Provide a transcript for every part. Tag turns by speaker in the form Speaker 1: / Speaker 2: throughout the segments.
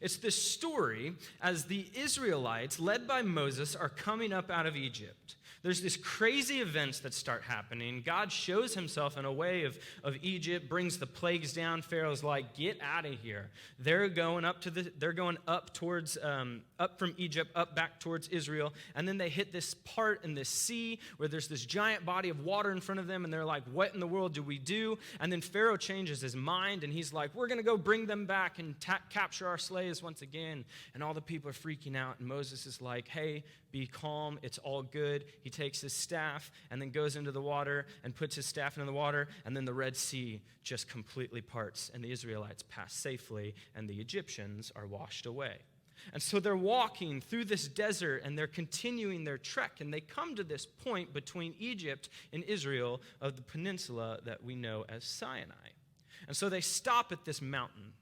Speaker 1: It's this story as the Israelites, led by Moses, are coming up out of Egypt. There's these crazy events that start happening. God shows himself in a way of Egypt, brings the plagues down. Pharaoh's like, get out of here. They're going up towards up from Egypt, up back towards Israel. And then they hit this part in this sea where there's this giant body of water in front of them. And they're like, what in the world do we do? And then Pharaoh changes his mind and he's like, we're going to go bring them back and capture our slaves once again. And all the people are freaking out. And Moses is like, hey, be calm. It's all good. He takes his staff and then goes into the water and puts his staff into the water. And then the Red Sea just completely parts and the Israelites pass safely and the Egyptians are washed away. And so they're walking through this desert and they're continuing their trek. And they come to this point between Egypt and Israel of the peninsula that we know as Sinai. And so they stop at this mountain.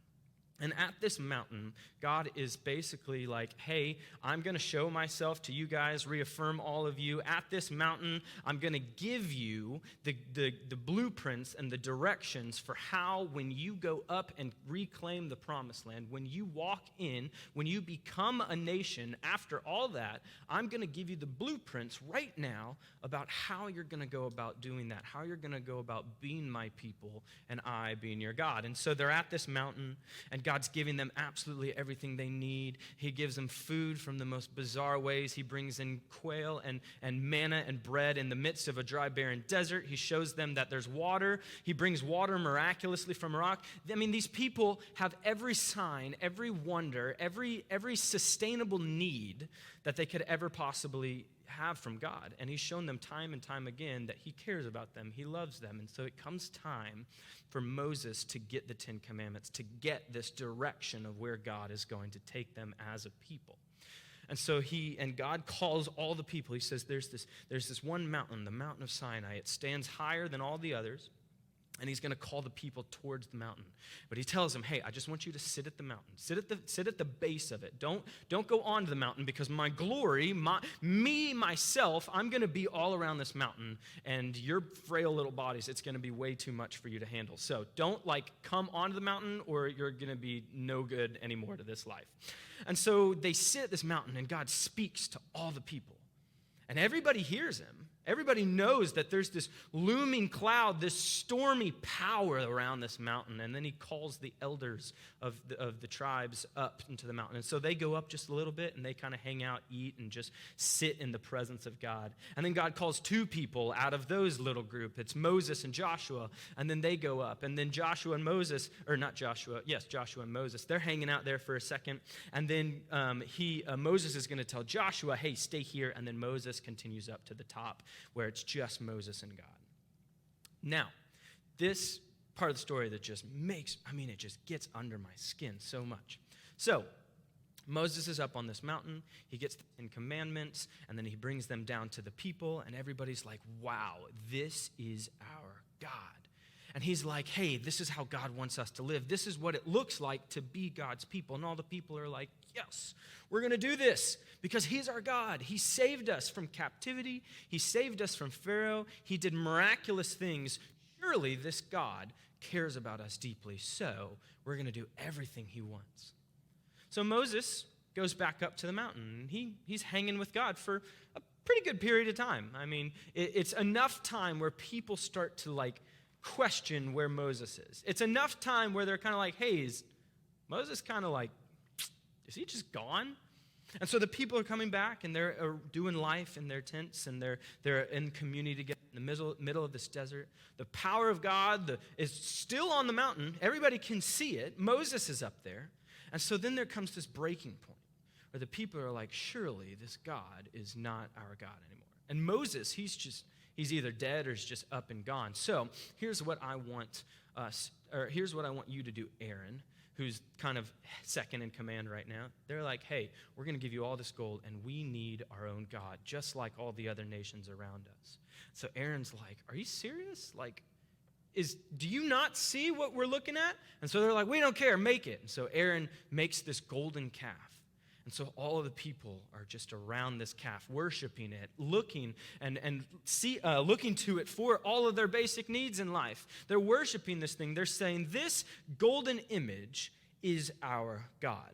Speaker 1: And at this mountain, God is basically like, hey, I'm going to show myself to you guys, reaffirm all of you. At this mountain, I'm going to give you the blueprints and the directions for how, when you go up and reclaim the promised land, when you walk in, when you become a nation, after all that, I'm going to give you the blueprints right now about how you're going to go about doing that, how you're going to go about being my people and I being your God. And so they're at this mountain, and God's giving them absolutely everything they need. He gives them food from the most bizarre ways. He brings in quail and manna and bread in the midst of a dry, barren desert. He shows them that there's water. He brings water miraculously from a rock. I mean, these people have every sign, every wonder, every sustainable need that they could ever possibly have from God. And he's shown them time and time again that he cares about them. He loves them. And so it comes time for Moses to get the Ten Commandments, to get this direction of where God is going to take them as a people. And so God calls all the people. He says, there's this one mountain, the mountain of Sinai. It stands higher than all the others. And he's going to call the people towards the mountain. But he tells them, hey, I just want you to sit at the mountain. Sit at the base of it. Don't go onto the mountain, because my glory, myself, I'm going to be all around this mountain. And your frail little bodies, it's going to be way too much for you to handle. So don't come onto the mountain, or you're going to be no good anymore to this life. And so they sit at this mountain, and God speaks to all the people. And everybody hears him. Everybody knows that there's this looming cloud, this stormy power around this mountain. And then he calls the elders of the tribes up into the mountain. And so they go up just a little bit, and they kind of hang out, eat, and just sit in the presence of God. And then God calls two people out of those little group. It's Moses and Joshua. And then they go up. And then Joshua and Moses, Joshua and Moses, they're hanging out there for a second. And then Moses is going to tell Joshua, hey, stay here. And then Moses continues up to the top, where it's just Moses and God. Now, this part of the story that just it just gets under my skin so much. So, Moses is up on this mountain, he gets the Ten Commandments, and then he brings them down to the people, and everybody's like, wow, this is our God. And he's like, hey, this is how God wants us to live. This is what it looks like to be God's people. And all the people are like, yes, we're going to do this because he's our God. He saved us from captivity. He saved us from Pharaoh. He did miraculous things. Surely this God cares about us deeply. So we're going to do everything he wants. So Moses goes back up to the mountain. He's hanging with God for a pretty good period of time. I mean, it's enough time where people start to question where Moses is. It's enough time where they're kind of like, hey, is Moses kind of is he just gone? And so the people are coming back, and they're doing life in their tents, and they're in community together in the middle of this desert. The power of God is still on the mountain. Everybody can see it. Moses is up there. And so then there comes this breaking point where the people are like, surely this God is not our God anymore. And Moses, he's either dead or he's just up and gone. So here's what I want you to do, Aaron, who's kind of second in command right now. They're like, hey, we're going to give you all this gold, and we need our own God, just like all the other nations around us. So Aaron's like, are you serious? Do you not see what we're looking at? And so they're like, we don't care, make it. And so Aaron makes this golden calf. And so all of the people are just around this calf, worshiping it, looking looking to it for all of their basic needs in life. They're worshiping this thing. They're saying, this golden image is our God.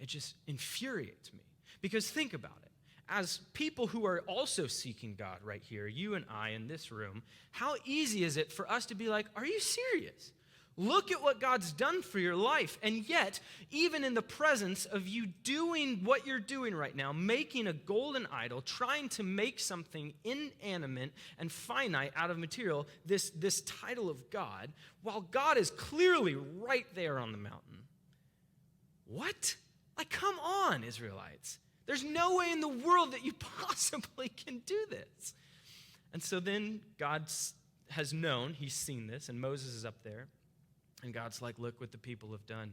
Speaker 1: It just infuriates me. Because think about it. As people who are also seeking God right here, you and I in this room, how easy is it for us to be like, are you serious? Look at what God's done for your life. And yet, even in the presence of you doing what you're doing right now, making a golden idol, trying to make something inanimate and finite out of material, this title of God, while God is clearly right there on the mountain. What? Like, come on, Israelites. There's no way in the world that you possibly can do this. And so then God has known, he's seen this, and Moses is up there. And God's like, look what the people have done.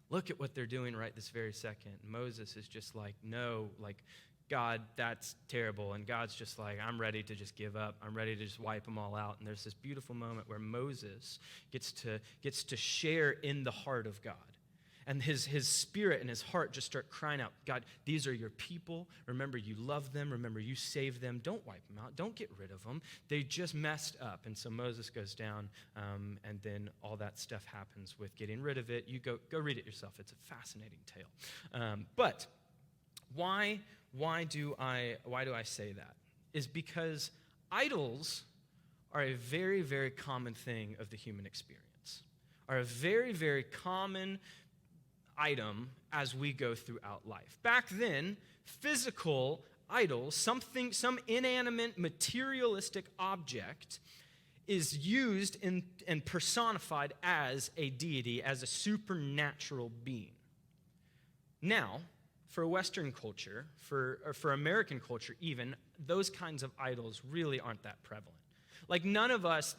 Speaker 1: Look at what they're doing right this very second. And Moses is just like, no, like, God, that's terrible. And God's just like, I'm ready to just give up. I'm ready to just wipe them all out. And there's this beautiful moment where Moses gets to share in the heart of God. And his spirit and his heart just start crying out, God, these are your people. Remember, you love them. Remember, you saved them. Don't wipe them out. Don't get rid of them. They just messed up. And so Moses goes down, and then all that stuff happens with getting rid of it. You go read it yourself. It's a fascinating tale. But why do I say that? Is because idols are a very, very common thing of the human experience, are a very, very common item as we go throughout life. Back then, physical idols, some inanimate, materialistic object is used and personified as a deity, as a supernatural being. Now, for Western culture, for American culture even, those kinds of idols really aren't that prevalent. Like none of us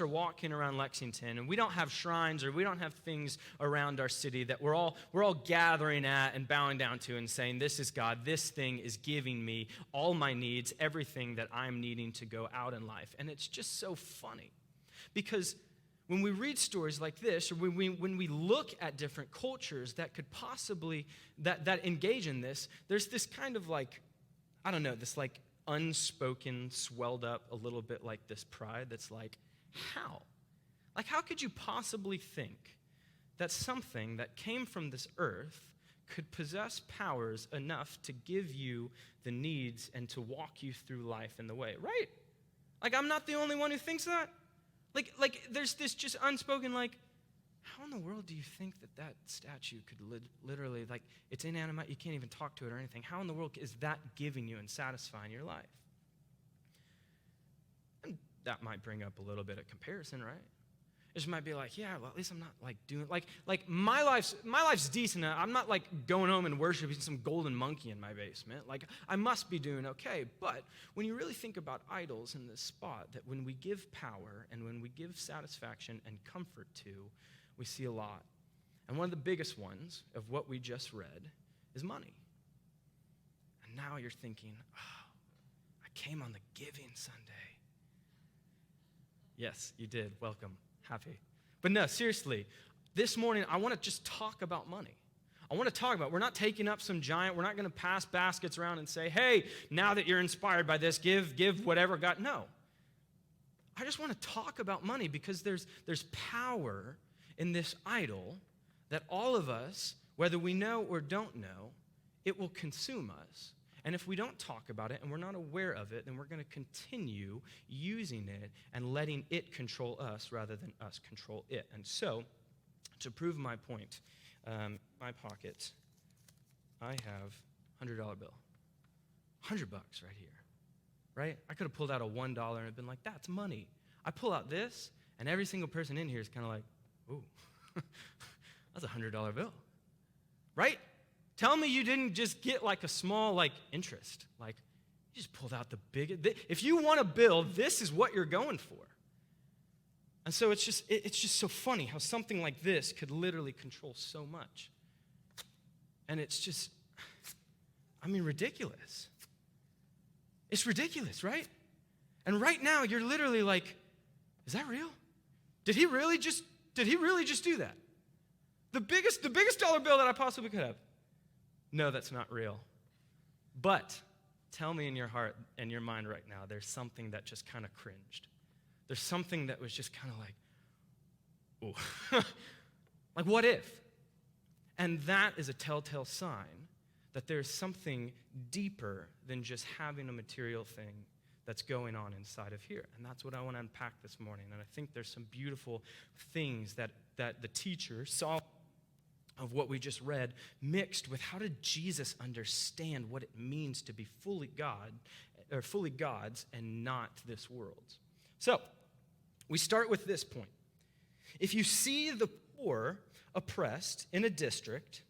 Speaker 1: are walking around Lexington, and we don't have shrines or we don't have things around our city that we're all gathering at and bowing down to and saying, this is God, this thing is giving me all my needs, everything that I'm needing to go out in life. And it's just so funny because when we read stories like this, or when we look at different cultures that could possibly, that engage in this, there's this kind of like, I don't know, this like unspoken, swelled up a little bit like this pride that's like, how? Like, how could you possibly think that something that came from this earth could possess powers enough to give you the needs and to walk you through life in the way, right? Like, I'm not the only one who thinks that. Like there's this just unspoken, like, how in the world do you think that statue could literally, like, it's inanimate, you can't even talk to it or anything. How in the world is that giving you and satisfying your life? And that might bring up a little bit of comparison, right? It just might be like, yeah, well, at least I'm not, like, doing, like my life's decent. I'm not, like, going home and worshiping some golden monkey in my basement. Like, I must be doing okay. But when you really think about idols in this spot, that when we give power and when we give satisfaction and comfort to, we see a lot. And one of the biggest ones of what we just read is money. And now you're thinking, oh, I came on the Giving Sunday. Yes, you did. Welcome. Happy. But no, seriously, this morning I want to just talk about money. I want to talk about, we're not taking up some giant, we're not going to pass baskets around and say, hey, now that you're inspired by this, give whatever God. No. I just want to talk about money because there's power in this idol that all of us, whether we know or don't know, it will consume us. And if we don't talk about it and we're not aware of it, then we're going to continue using it and letting it control us rather than us control it. And so, to prove my point, my pocket, I have $100 bill. $100 right here, right? I could have pulled out a $1 and been like, that's money. I pull out this, and every single person in here is kind of like, ooh, that's a $100 bill, right? Tell me you didn't just get like a small like interest. Like, you just pulled out the big, if you want a bill, this is what you're going for. And so it's just so funny how something like this could literally control so much. And it's just, I mean, ridiculous. It's ridiculous, right? And right now you're literally like, is that real? Did he really just do that? The biggest dollar bill that I possibly could have. No, that's not real. But tell me in your heart and your mind right now, there's something that just kind of cringed. There's something that was just kind of like, ooh. Like, what if? And that is a telltale sign that there's something deeper than just having a material thing that's going on inside of here. And that's what I want to unpack this morning. And I think there's some beautiful things that the teacher saw of what we just read mixed with how did Jesus understand what it means to be fully God, or fully God's and not this world's. So, we start with this point. If you see the poor oppressed in a district,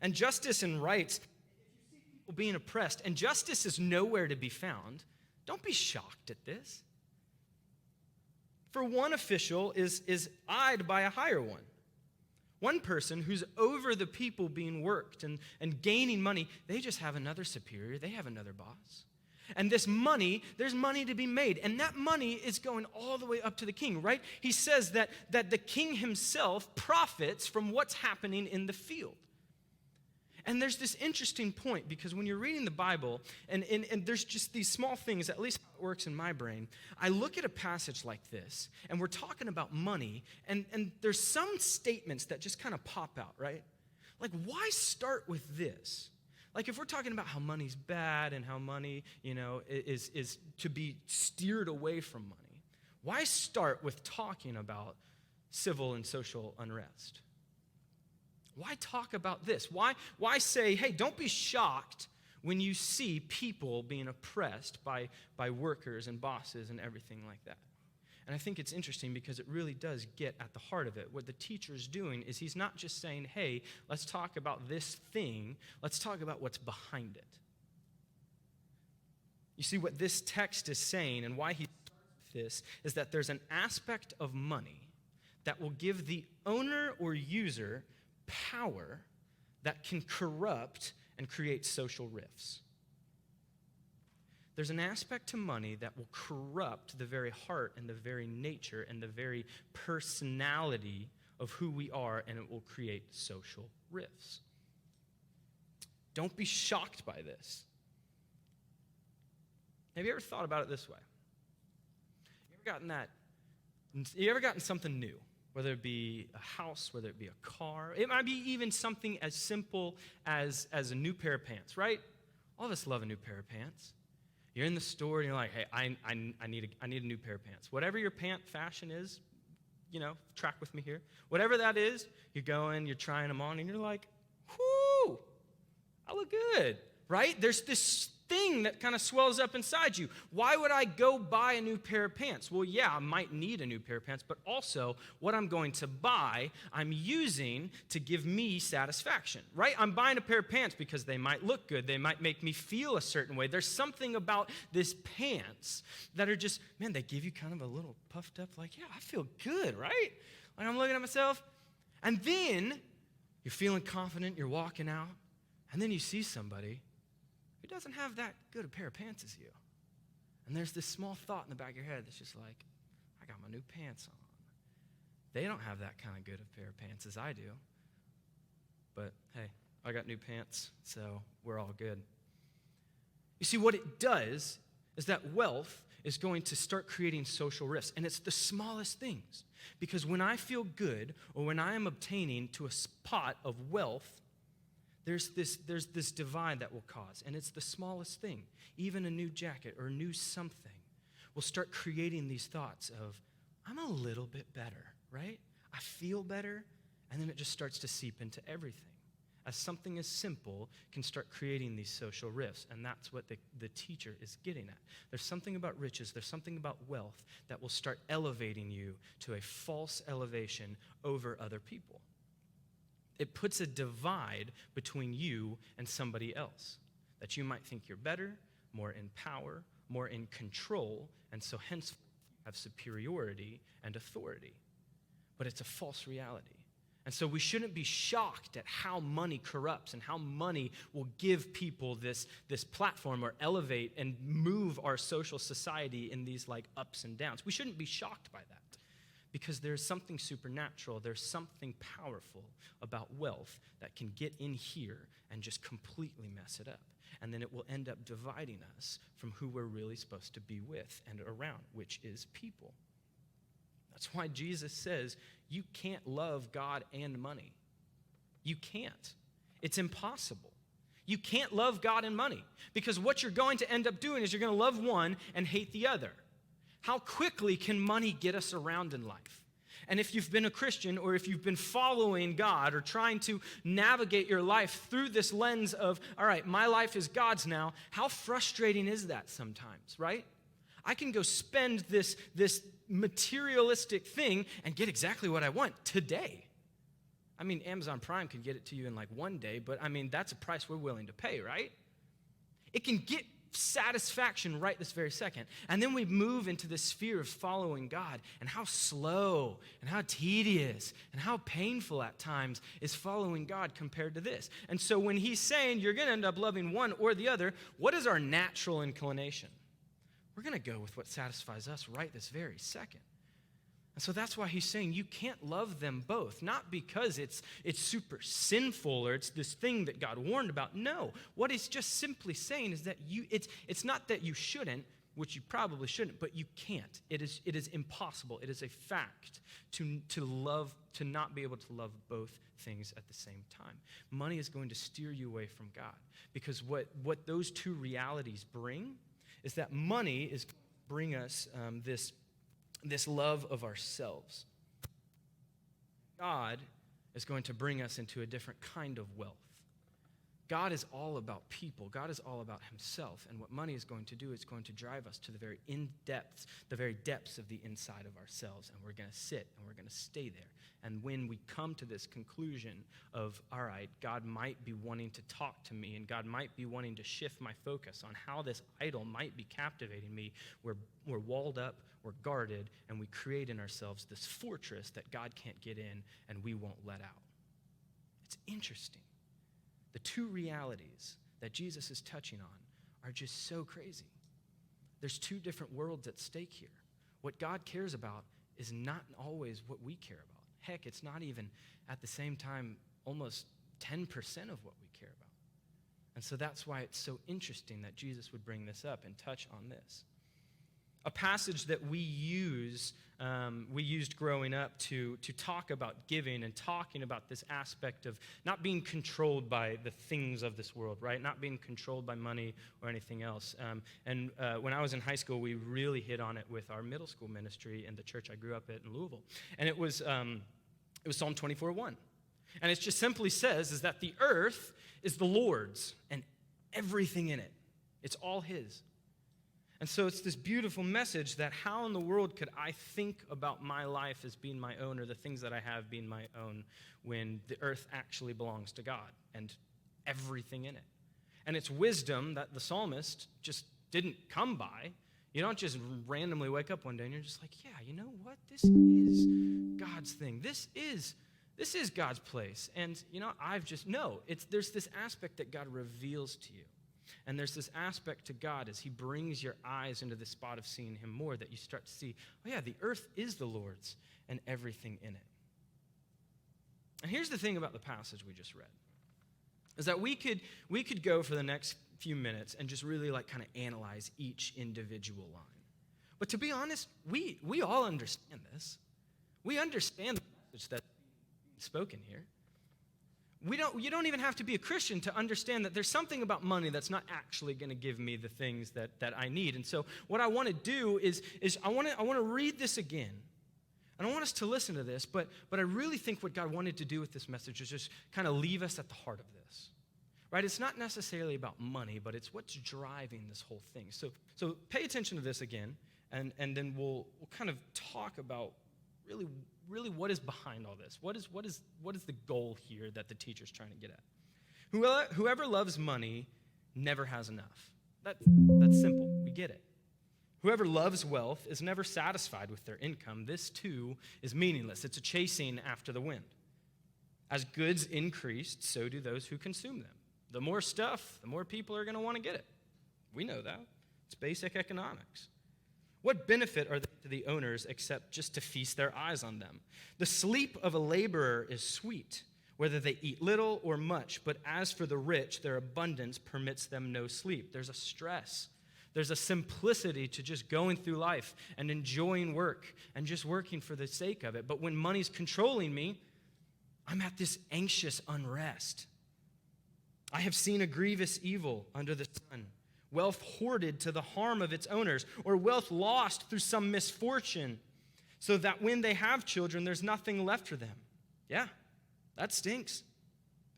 Speaker 1: and justice and rights, if you see people being oppressed, and justice is nowhere to be found, don't be shocked at this. For one official is eyed by a higher one. One person who's over the people being worked and gaining money, they just have another superior, they have another boss. And this money, there's money to be made. And that money is going all the way up to the king, right? He says that the king himself profits from what's happening in the field. And there's this interesting point, because when you're reading the Bible, and there's just these small things, at least how it works in my brain, I look at a passage like this, and we're talking about money, and there's some statements that just kind of pop out, right? Like, why start with this? Like, if we're talking about how money's bad and how money, is to be steered away from money, why start with talking about civil and social unrest? Why talk about this? Why say, hey, don't be shocked when you see people being oppressed by workers and bosses and everything like that? And I think it's interesting because it really does get at the heart of it. What the teacher's doing is he's not just saying, hey, let's talk about this thing. Let's talk about what's behind it. You see, what this text is saying and why he starts with this is that there's an aspect of money that will give the owner or user power that can corrupt and create social rifts. There's an aspect to money that will corrupt the very heart and the very nature and the very personality of who we are, and it will create social rifts. Don't be shocked by this. Have you ever thought about it this way? You ever gotten something new? Whether it be a house, whether it be a car. It might be even something as simple as a new pair of pants, right? All of us love a new pair of pants. You're in the store and you're like, hey, I need a new pair of pants. Whatever your pant fashion is, track with me here. Whatever that is, you're going, you're trying them on, and you're like, whoo, I look good, right? There's this thing that kind of swells up inside you. Why would I go buy a new pair of pants? Well, yeah, I might need a new pair of pants, but also what I'm going to buy, I'm using to give me satisfaction, right? I'm buying a pair of pants because they might look good. They might make me feel a certain way. There's something about this pants that are just, man, they give you kind of a little puffed up, like, yeah, I feel good, right? Like I'm looking at myself. And then you're feeling confident, you're walking out, and then you see somebody who doesn't have that good a pair of pants as you. And there's this small thought in the back of your head that's just like, I got my new pants on. They don't have that kind of good a pair of pants as I do. But hey, I got new pants, so we're all good. You see, what it does is that wealth is going to start creating social rifts. And it's the smallest things. Because when I feel good, or when I am obtaining to a spot of wealth, there's this divide that will cause, and it's the smallest thing. Even a new jacket or a new something will start creating these thoughts of, I'm a little bit better, right? I feel better, and then it just starts to seep into everything. As something as simple can start creating these social rifts, and that's what the teacher is getting at. There's something about riches, there's something about wealth that will start elevating you to a false elevation over other people. It puts a divide between you and somebody else, that you might think you're better, more in power, more in control, and so hence have superiority and authority. But it's a false reality. And so we shouldn't be shocked at how money corrupts and how money will give people this platform or elevate and move our social society in these like ups and downs. We shouldn't be shocked by that. Because there's something supernatural, there's something powerful about wealth that can get in here and just completely mess it up. And then it will end up dividing us from who we're really supposed to be with and around, which is people. That's why Jesus says you can't love God and money. You can't. It's impossible. You can't love God and money because what you're going to end up doing is you're going to love one and hate the other. How quickly can money get us around in life? And if you've been a Christian or if you've been following God or trying to navigate your life through this lens of, all right, my life is God's now, how frustrating is that sometimes, right? I can go spend this materialistic thing and get exactly what I want today. I mean, Amazon Prime can get it to you in like one day, but I mean, that's a price we're willing to pay, right? It can get satisfaction right this very second. And then we move into the sphere of following God and how slow and how tedious and how painful at times is following God compared to this. And so when he's saying you're going to end up loving one or the other, what is our natural inclination? We're going to go with what satisfies us right this very second. And so that's why he's saying you can't love them both, not because it's super sinful or it's this thing that God warned about. No, what he's just simply saying is that it's not that you shouldn't, which you probably shouldn't, but you can't. It is impossible. It is a fact to not be able to love both things at the same time. Money is going to steer you away from God because what those two realities bring is that money is going to bring us this love of ourselves. God is going to bring us into a different kind of wealth. God is all about people. God is all about himself. And what money is going to do is going to drive us to the very depths of the inside of ourselves. And we're going to sit and we're going to stay there. And when we come to this conclusion of, all right, God might be wanting to talk to me and God might be wanting to shift my focus on how this idol might be captivating me, we're walled up, we're guarded, and we create in ourselves this fortress that God can't get in and we won't let out. It's interesting. The two realities that Jesus is touching on are just so crazy. There's two different worlds at stake here. What God cares about is not always what we care about. Heck, it's not even at the same time almost 10% of what we care about. And so that's why it's so interesting that Jesus would bring this up and touch on this. A passage that we used growing up to talk about giving and talking about this aspect of not being controlled by the things of this world, right? Not being controlled by money or anything else. When I was in high school, we really hit on it with our middle school ministry in the church I grew up at in Louisville. And it was Psalm 24:1. And it just simply says is that the earth is the Lord's and everything in it. It's all his. And so it's this beautiful message that how in the world could I think about my life as being my own or the things that I have being my own when the earth actually belongs to God and everything in it. And it's wisdom that the psalmist just didn't come by. You don't just randomly wake up one day and you're just like, yeah, you know what? This is God's thing. This is God's place. And, there's this aspect that God reveals to you. And there's this aspect to God as he brings your eyes into the spot of seeing him more that you start to see, oh yeah, the earth is the Lord's and everything in it. And here's the thing about the passage we just read, is that we could go for the next few minutes and just really kind of analyze each individual line. But to be honest, we all understand this. We understand the message that's being spoken here. You don't even have to be a Christian to understand that there's something about money that's not actually going to give me the things that I need. And so what I want to do is I want to read this again. And I want us to listen to this, but I really think what God wanted to do with this message is just kind of leave us at the heart of this. Right? It's not necessarily about money, but it's what's driving this whole thing. So pay attention to this again, and then we'll kind of talk about really what is behind all this? What is the goal here that the teacher's trying to get at? Whoever loves money never has enough. That's simple. We get it. Whoever loves wealth is never satisfied with their income. This too is meaningless. It's a chasing after the wind. As goods increase, so do those who consume them. The more stuff, the more people are going to want to get it. We know that. It's basic economics. What benefit are they to the owners except just to feast their eyes on them? The sleep of a laborer is sweet, whether they eat little or much, but as for the rich, their abundance permits them no sleep. There's a stress. There's a simplicity to just going through life and enjoying work and just working for the sake of it. But when money's controlling me, I'm at this anxious unrest. I have seen a grievous evil under the sun, wealth hoarded to the harm of its owners, or wealth lost through some misfortune, so that when they have children, there's nothing left for them. Yeah, that stinks.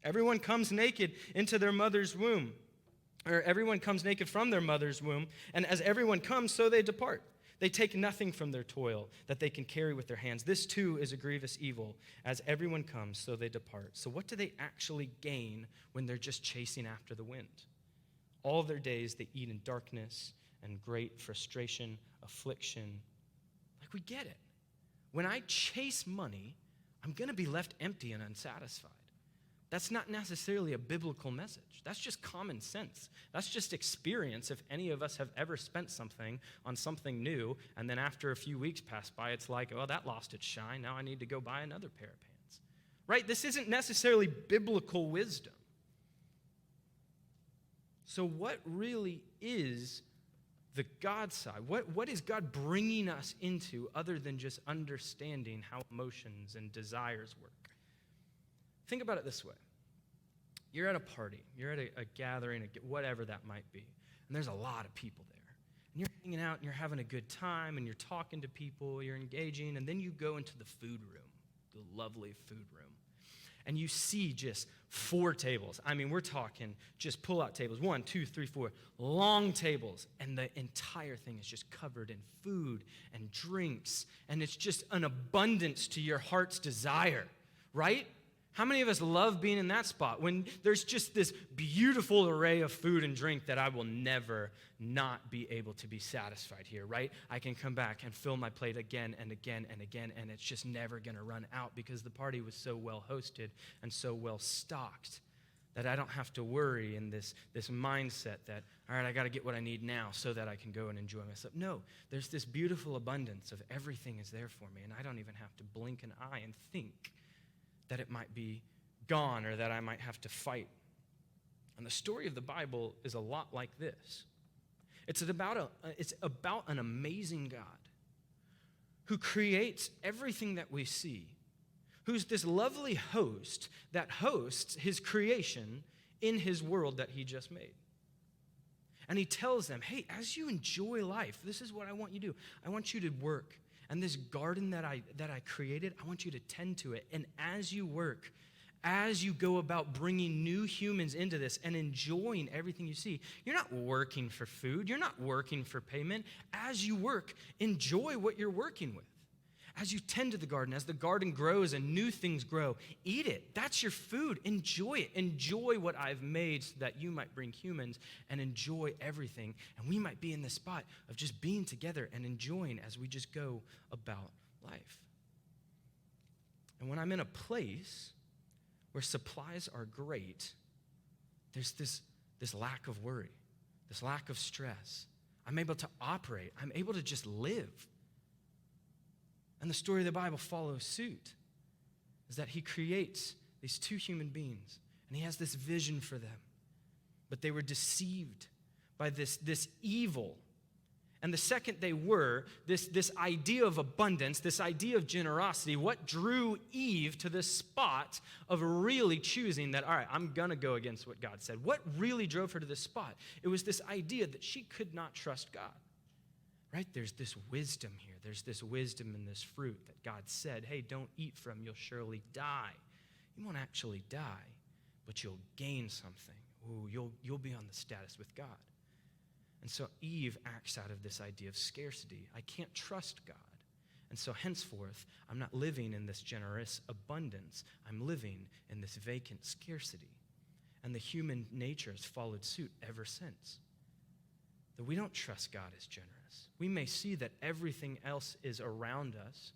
Speaker 1: Everyone comes naked into their mother's womb, or everyone comes naked from their mother's womb, and as everyone comes, so they depart. They take nothing from their toil that they can carry with their hands. This too is a grievous evil. As everyone comes, so they depart. So what do they actually gain when they're just chasing after the wind? All their days they eat in darkness and great frustration, affliction. Like, we get it. When I chase money, I'm going to be left empty and unsatisfied. That's not necessarily a biblical message. That's just common sense. That's just experience. If any of us have ever spent something on something new, and then after a few weeks pass by, it's like, oh, that lost its shine. Now I need to go buy another pair of pants. Right? This isn't necessarily biblical wisdom. So what really is the God side? What is God bringing us into other than just understanding how emotions and desires work? Think about it this way. You're at a party. You're at a gathering, whatever that might be. And there's a lot of people there. And you're hanging out and you're having a good time and you're talking to people, you're engaging, and then you go into the food room, the lovely food room. And you see just 4 tables. I mean, we're talking just pull-out tables. 1, 2, 3, 4. Long tables. And the entire thing is just covered in food and drinks. And it's just an abundance to your heart's desire, right? How many of us love being in that spot when there's just this beautiful array of food and drink that I will never not be able to be satisfied here, right? I can come back and fill my plate again and again and again, and it's just never going to run out because the party was so well hosted and so well stocked that I don't have to worry in this mindset that, all right, I got to get what I need now so that I can go and enjoy myself. No, there's this beautiful abundance of everything is there for me, and I don't even have to blink an eye and think that it might be gone or that I might have to fight. And the story of the Bible is a lot like this. It's about an amazing God who creates everything that we see, who's this lovely host that hosts his creation in his world that he just made. And he tells them, hey, as you enjoy life, this is what I want you to do. I want you to work. And this garden that I created, I want you to tend to it. And as you work, as you go about bringing new humans into this and enjoying everything you see, you're not working for food. You're not working for payment. As you work, enjoy what you're working with. As you tend to the garden, as the garden grows and new things grow, eat it. That's your food. Enjoy it. Enjoy what I've made so that you might bring humans and enjoy everything. And we might be in the spot of just being together and enjoying as we just go about life. And when I'm in a place where supplies are great, there's this lack of worry, this lack of stress. I'm able to operate. I'm able to just live. And the story of the Bible follows suit, is that he creates these 2 human beings, and he has this vision for them. But they were deceived by this evil. And the second they were, this idea of abundance, this idea of generosity, what drew Eve to this spot of really choosing that, all right, I'm going to go against what God said. What really drove her to this spot? It was this idea that she could not trust God. Right? There's this wisdom here. There's this wisdom in this fruit that God said, hey, don't eat from, you'll surely die. You won't actually die, but you'll gain something. Ooh, you'll be on the status with God. And so Eve acts out of this idea of scarcity. I can't trust God. And so henceforth, I'm not living in this generous abundance. I'm living in this vacant scarcity. And the human nature has followed suit ever since. That we don't trust God as generous. We may see that everything else is around us.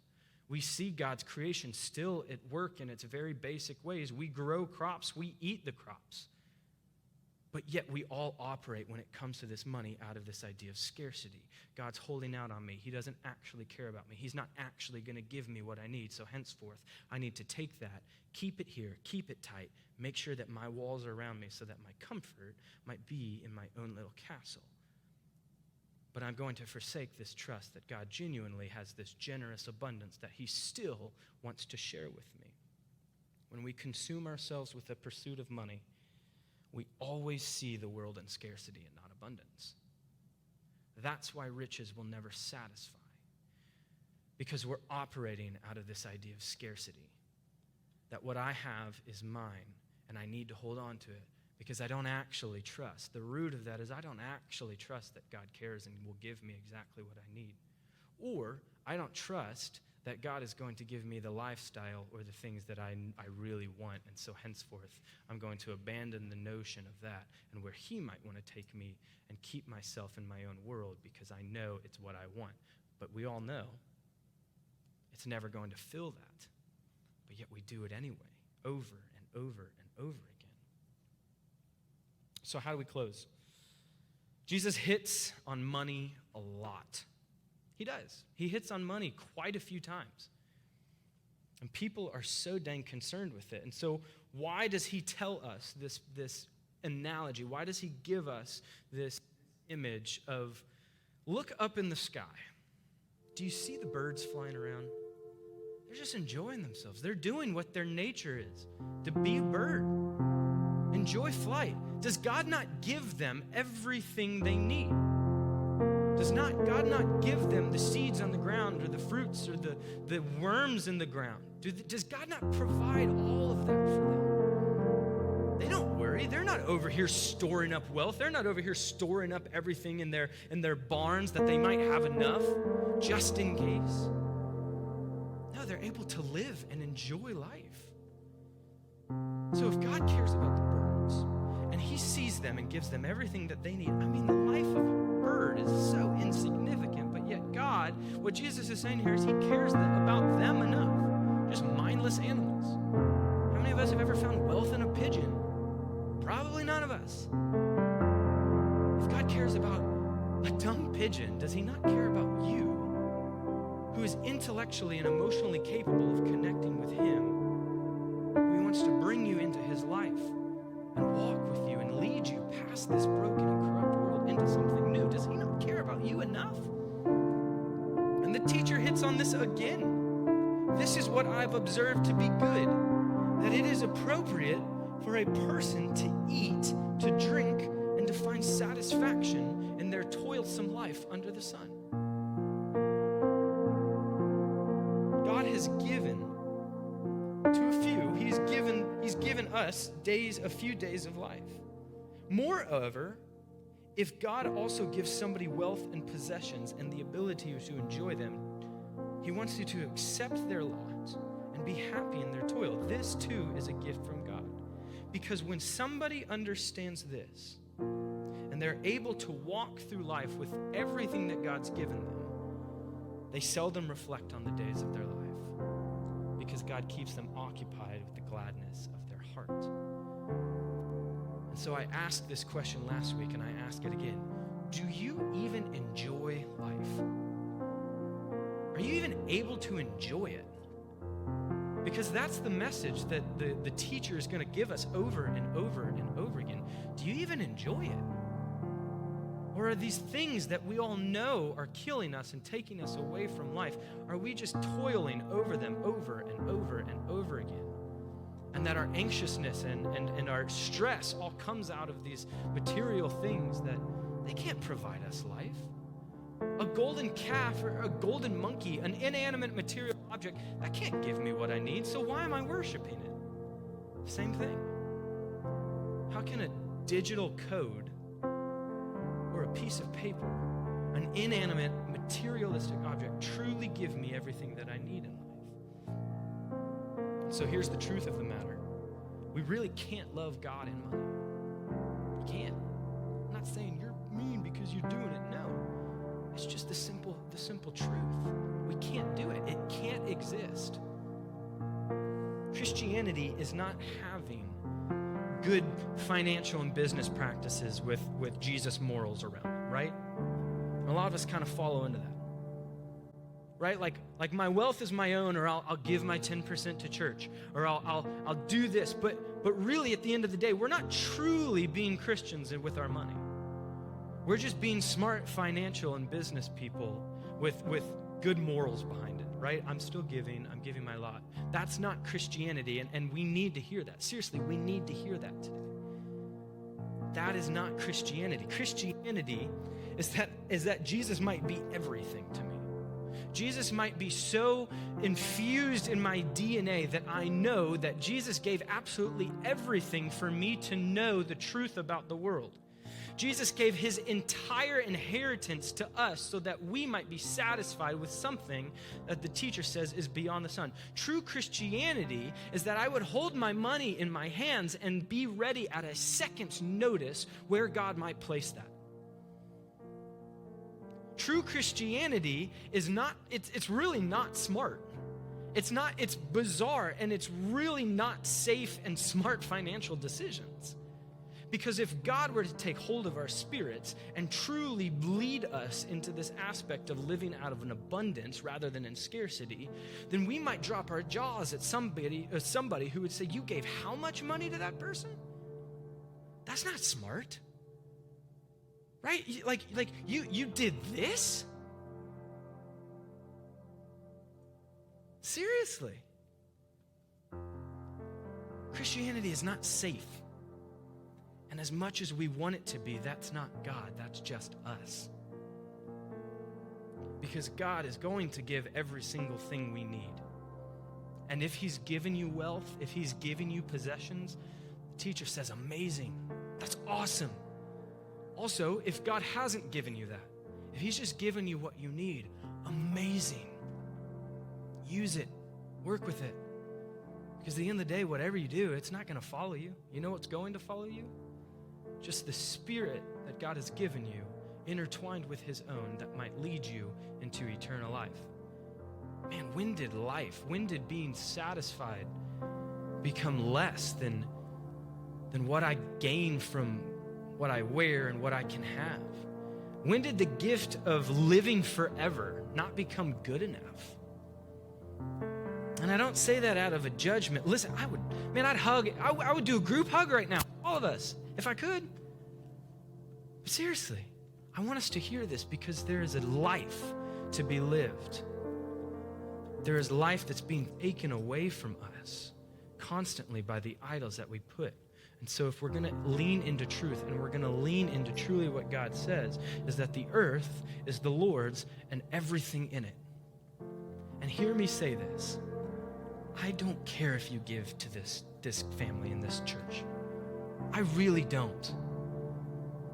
Speaker 1: We see God's creation still at work in its very basic ways. We grow crops, we eat the crops. But yet we all operate when it comes to this money out of this idea of scarcity. God's holding out on me. He doesn't actually care about me. He's not actually going to give me what I need. So henceforth, I need to take that, keep it here, keep it tight, make sure that my walls are around me so that my comfort might be in my own little castle. But I'm going to forsake this trust that God genuinely has this generous abundance that he still wants to share with me. when we consume ourselves with the pursuit of money, we always see the world in scarcity and not abundance. That's why riches will never satisfy, because we're operating out of this idea of scarcity, that what I have is mine, and I need to hold on to it because I don't actually trust. The root of that is I don't actually trust that God cares and will give me exactly what I need. Or I don't trust that God is going to give me the lifestyle or the things that I really want, and so henceforth I'm going to abandon the notion of that and where he might want to take me and keep myself in my own world because I know it's what I want. But we all know it's never going to fill that. But yet we do it anyway, over and over and over again. So how do we close? Jesus hits on money a lot. He does. He hits on money quite a few times. And people are so dang concerned with it. And so why does he tell us this analogy? Why does he give us this image of, look up in the sky. Do you see the birds flying around? They're just enjoying themselves. They're doing what their nature is, to be a bird. Enjoy flight. Does God not give them everything they need? Does God not give them the seeds on the ground or the fruits or the worms in the ground? Does God not provide all of that for them? They don't worry. They're not over here storing up wealth. They're not over here storing up everything in their barns that they might have enough just in case. No, they're able to live and enjoy life. So if God cares about the birds and he sees them and gives them everything that they need, I mean, the life of a bird is so insignificant, but yet God, what Jesus is saying here is he cares about them enough. Just mindless animals. How many of us have ever found wealth in a pigeon? Probably none of us. If God cares about a dumb pigeon, does he not care about you, who is intellectually and emotionally capable of connecting with him, who he wants to bring you into his life and walk with you and lead you past this broken and corrupt world into something new? Does he not care about you enough? And the teacher hits on this again. This is what I've observed to be good, that it is appropriate for a person to eat, to drink, and to find satisfaction in their toilsome life under the sun. God has given to a few, he's given us a few days of life. Moreover, if God also gives somebody wealth and possessions and the ability to enjoy them, he wants you to accept their lot and be happy in their toil. This too is a gift from God. Because when somebody understands this, and they're able to walk through life with everything that God's given them, they seldom reflect on the days of their life, because God keeps them occupied with the gladness of their heart. And so I asked this question last week, and I ask it again. Do you even enjoy life? Are you even able to enjoy it? Because that's the message that the teacher is going to give us over and over and over again. Do you even enjoy it? Or are these things that we all know are killing us and taking us away from life, are we just toiling over them over and over and over again? And that our anxiousness and our stress all comes out of these material things that they can't provide us life. A golden calf or a golden monkey, an inanimate material object, that can't give me what I need, so why am I worshiping it? Same thing. How can a digital code or a piece of paper, an inanimate materialistic object, truly give me everything that I need in life? So here's the truth of the matter. We really can't love God in money. You can't. I'm not saying you're mean because you're doing it. No. It's just the simple truth. We can't do it. It can't exist. Christianity is not having good financial and business practices with Jesus morals around it, right? And a lot of us kind of follow into that. Right? Like my wealth is my own, or I'll give my 10% to church, or I'll do this. But really at the end of the day, we're not truly being Christians with our money. We're just being smart financial and business people with good morals behind it. right? I'm still giving. I'm giving my lot. That's not Christianity, and we need to hear that. Seriously, we need to hear that today. That is not Christianity. Christianity is that Jesus might be everything to me. Jesus might be so infused in my DNA that I know that Jesus gave absolutely everything for me to know the truth about the world. Jesus gave his entire inheritance to us so that we might be satisfied with something that the teacher says is beyond the sun. True Christianity is that I would hold my money in my hands and be ready at a second's notice where God might place that. True Christianity is not, it's really not smart. It's bizarre, and it's really not safe and smart financial decisions. Because if God were to take hold of our spirits and truly lead us into this aspect of living out of an abundance rather than in scarcity, then we might drop our jaws at somebody who would say, you gave how much money to that person? That's not smart. Right? Like you did this? Seriously. Christianity is not safe. And as much as we want it to be, that's not God, that's just us. Because God is going to give every single thing we need. And if he's given you wealth, if he's given you possessions, the teacher says, amazing. That's awesome. Also, if God hasn't given you that, if he's just given you what you need, amazing. Use it. Work with it. Because at the end of the day, whatever you do, it's not going to follow you. You know what's going to follow you? Just the spirit that God has given you, intertwined with his own, that might lead you into eternal life. Man, when did being satisfied become less than what I gain from what I wear and what I can have? When did the gift of living forever not become good enough? And I don't say that out of a judgment. Listen, I'd hug. I would do a group hug right now, all of us, if I could. But seriously, I want us to hear this because there is a life to be lived. There is life that's being taken away from us constantly by the idols that we put. And so if we're going to lean into truth, and we're going to lean into truly what God says, is that the earth is the Lord's and everything in it. And hear me say this. I don't care if you give to this family in this church. I really don't.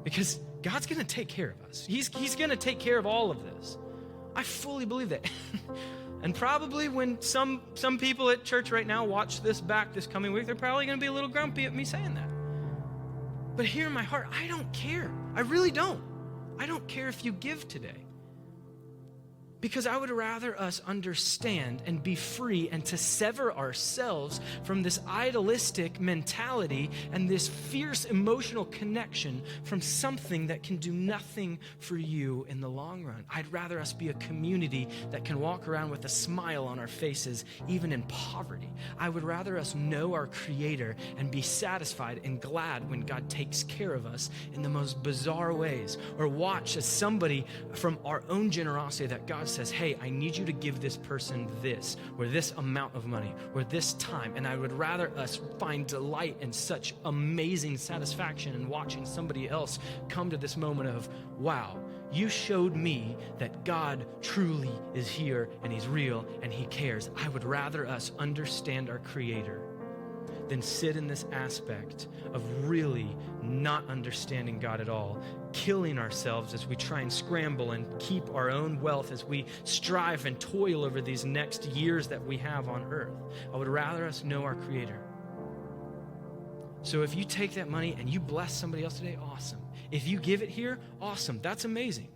Speaker 1: Because God's going to take care of us. He's going to take care of all of this. I fully believe that. And probably when some people at church right now watch this back this coming week, they're probably going to be a little grumpy at me saying that. But here in my heart, I don't care. I really don't. I don't care if you give today. Because I would rather us understand and be free and to sever ourselves from this idolistic mentality and this fierce emotional connection from something that can do nothing for you in the long run. I'd rather us be a community that can walk around with a smile on our faces, even in poverty. I would rather us know our Creator and be satisfied and glad when God takes care of us in the most bizarre ways, or watch as somebody from our own generosity that God says, hey, I need you to give this person this, or this amount of money, or this time. And I would rather us find delight and such amazing satisfaction in watching somebody else come to this moment of, wow, you showed me that God truly is here and he's real and he cares. I would rather us understand our Creator than sit in this aspect of really not understanding God at all, killing ourselves as we try and scramble and keep our own wealth as we strive and toil over these next years that we have on earth. I would rather us know our Creator. So if you take that money and you bless somebody else today, awesome. If you give it here, awesome. That's amazing.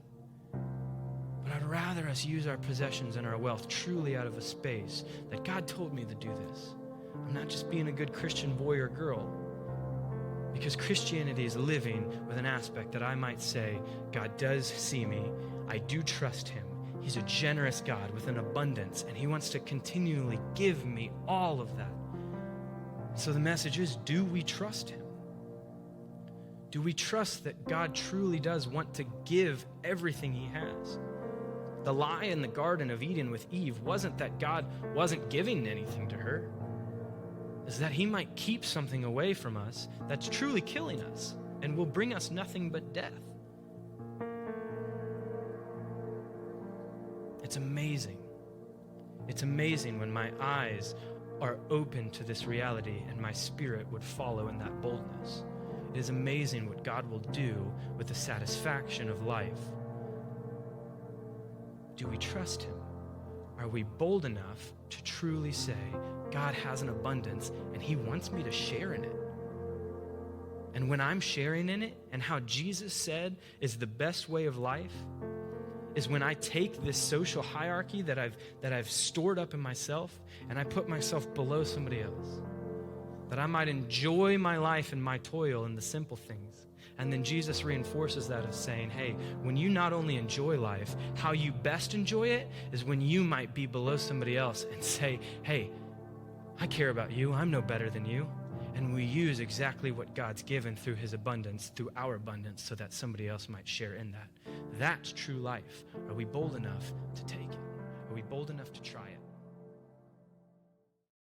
Speaker 1: But I'd rather us use our possessions and our wealth truly out of a space that God told me to do this. I'm not just being a good Christian boy or girl, because Christianity is living with an aspect that I might say, God does see me. I do trust him. He's a generous God with an abundance, and he wants to continually give me all of that. So the message is, do we trust him? Do we trust that God truly does want to give everything he has? The lie in the Garden of Eden with Eve wasn't that God wasn't giving anything to her. It's that he might keep something away from us that's truly killing us and will bring us nothing but death. It's amazing. It's amazing when my eyes are open to this reality and my spirit would follow in that boldness. It is amazing what God will do with the satisfaction of life. Do we trust him? Are we bold enough to truly say, God has an abundance and he wants me to share in it? And when I'm sharing in it, and how Jesus said is the best way of life, is when I take this social hierarchy that I've stored up in myself and I put myself below somebody else, that I might enjoy my life and my toil in the simple things. And then Jesus reinforces that of saying, hey, when you not only enjoy life, how you best enjoy it is when you might be below somebody else and say, hey, I care about you. I'm no better than you. And we use exactly what God's given through his abundance, through our abundance, so that somebody else might share in that. That's true life. Are we bold enough to take it? Are we bold enough to try it?